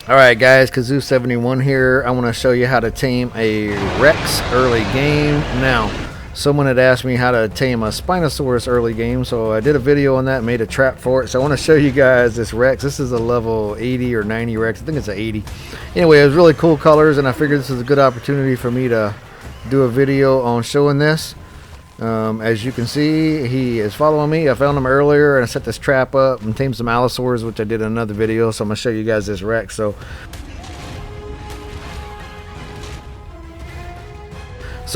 Alright guys, Kazoo71 here. I want to show you how to tame a Rex early game. Now, someone had asked me how to tame a Spinosaurus early game, so I did a video on that, made a trap for it. So I want to show you guys this Rex. This is a level 80 or 90 Rex. I think it's an 80. Anyway, it was really cool colors, and I figured this is a good opportunity for me to do a video on showing this. As you can see, he is following me. I found him earlier and I set this trap up and tamed some allosaurs, which I did in another video. So I'm going to show you guys this Rex. So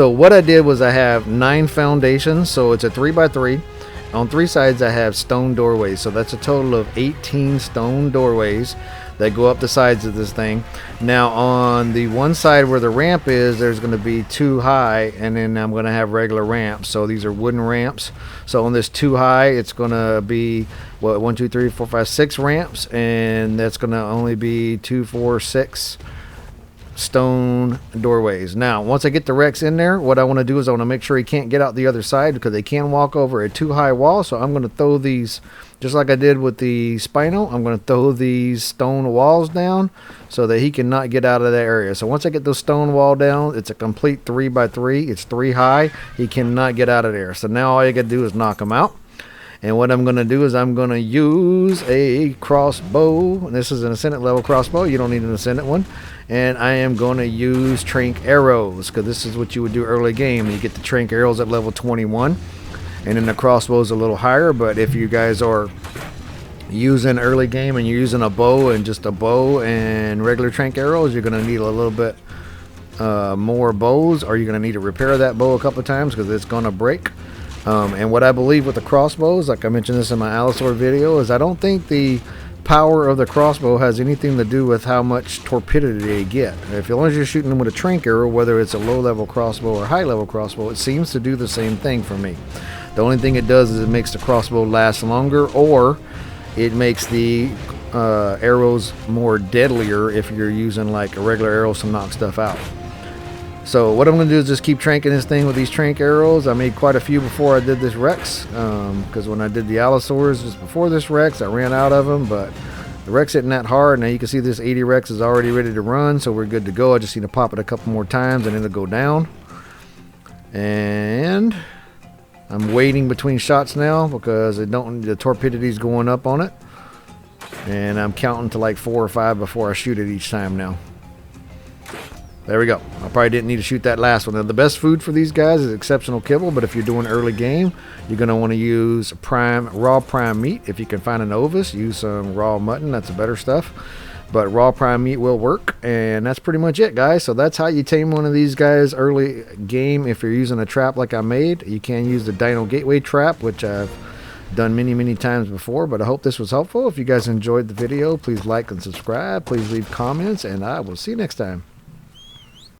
what I did was I have 9 foundations. So it's a 3x3. On 3 sides I have stone doorways. So that's a total of 18 stone doorways that go up the sides of this thing. Now on the one side where the ramp is, there's going to be 2 high, and then I'm going to have regular ramps. So these are wooden ramps. So on this 2 high, it's going to be what, 1 2 3 4 5 6 ramps, and that's going to only be 2 4 6 stone doorways. Now once I get the Rex in there, what I want to do is I want to make sure he can't get out the other side, because they can walk over a 2 high wall. So I'm going to throw these, just like I did with the Spino, I'm going to throw these stone walls down so that he cannot get out of that area. So once I get those stone wall down, it's a complete 3x3. It's 3 high. He cannot get out of there. So now all you got to do is knock him out. And what I'm going to do is I'm going to use a crossbow. This is an ascendant level crossbow. You don't need an ascendant one. And I am going to use trank arrows, because this is what you would do early game. You get the trank arrows at level 21. And then the crossbow is a little higher. But if you guys are using early game and you're using a bow and just a bow and regular trank arrows, you're going to need a little bit more bows, or you're going to need to repair that bow a couple of times because it's going to break. And what I believe with the crossbows, like I mentioned this in my allosaur video, is I don't think the power of the crossbow has anything to do with how much torpidity they get. If as long as you're shooting them with a trank arrow, whether it's a low level crossbow or high level crossbow, it seems to do the same thing for me. The only thing it does is it makes the crossbow last longer, or it makes the arrows more deadlier if you're using like a regular arrows to knock stuff out. So what I'm going to do is just keep tranking this thing with these trank arrows. I made quite a few before I did this Rex, because when I did the allosaurs just before this Rex, I ran out of them, but the Rex isn't that hard. Now you can see this 80 Rex is already ready to run, so we're good to go. I just need to pop it a couple more times and it'll go down. And I'm waiting between shots now because the torpidity is going up on it. And I'm counting to like 4 or 5 before I shoot it each time now. There we go. I probably didn't need to shoot that last one. Now, the best food for these guys is exceptional kibble, but if you're doing early game, you're going to want to use raw prime meat. If you can find an ovis, use some raw mutton. That's the better stuff. But raw prime meat will work, and that's pretty much it, guys. So that's how you tame one of these guys early game. If you're using a trap like I made, you can use the Dino Gateway trap, which I've done many times before. But I hope this was helpful. If you guys enjoyed the video, please like and subscribe. Please leave comments, and I will see you next time.